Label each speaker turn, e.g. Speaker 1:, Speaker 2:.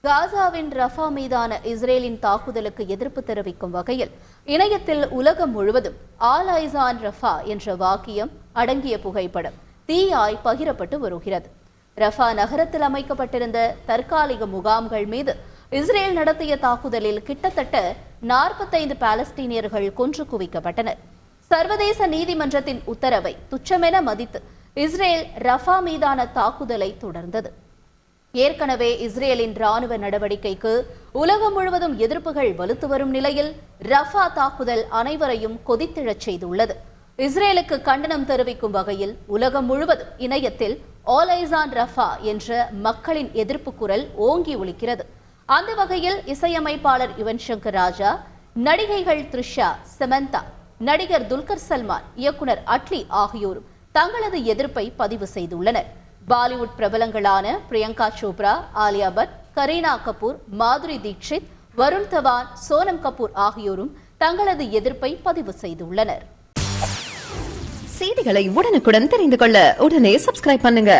Speaker 1: காசாவின் ரஃபா மீதான இஸ்ரேலின் தாக்குதலுக்கு எதிர்ப்பு தெரிவிக்கும் வகையில் இணையத்தில் உலகம் முழுவதும் ஆல் ஐஸ் ஆன் ரஃபா என்ற வாக்கியம் அடங்கிய புகைப்படம் தீயாய் பகிரப்பட்டு வருகிறது. ரஃபா நகரத்தில் அமைக்கப்பட்டிருந்த தற்காலிக முகாம்கள் மீது இஸ்ரேல் நடத்திய தாக்குதலில் கிட்டத்தட்ட 45 பாலஸ்தீனியர்கள் கொன்று குவிக்கப்பட்டனர். சர்வதேச நீதிமன்றத்தின் உத்தரவை துச்சமென மதித்து இஸ்ரேல் ரஃபா மீதான தாக்குதலை தொடர்ந்தது. ஏற்கனவே இஸ்ரேலின் ராணுவ நடவடிக்கைக்கு உலகம் முழுவதும் எதிர்ப்புகள் வலுத்து வரும் நிலையில் ரஃபா தாக்குதல் அனைவரையும் கொதித்தெழச் செய்துள்ளது. இஸ்ரேலுக்கு கண்டனம் தெரிவிக்கும் வகையில் உலகம் முழுவதும் இணையத்தில் ஆல் ஐஸ் ஆன் ரஃபா என்ற மக்களின் எதிர்ப்பு குரல் ஓங்கி ஒலிக்கிறது. அந்த வகையில் இசையமைப்பாளர் யுவன் சங்கர் ராஜா, நடிகைகள் த்ரிஷா, சமந்தா, நடிகர் துல்கர் சல்மான், இயக்குனர் அட்லி ஆகியோரும் தங்களது எதிர்ப்பை பதிவு செய்துள்ளனர். பாலிவுட் பிரபலங்களான பிரியங்கா சோப்ரா, ஆலியா பட், கரீனா கபூர், மாதுரி தீக்ஷித், வருண் தவான், சோனம் கபூர் ஆகியோரும் தங்களது எதிர்ப்பை பதிவு செய்துள்ளனர்.
Speaker 2: செய்திகளை உடனுக்குடன் தெரிந்து கொள்ள உடனே சப்ஸ்கிரைப் பண்ணுங்க.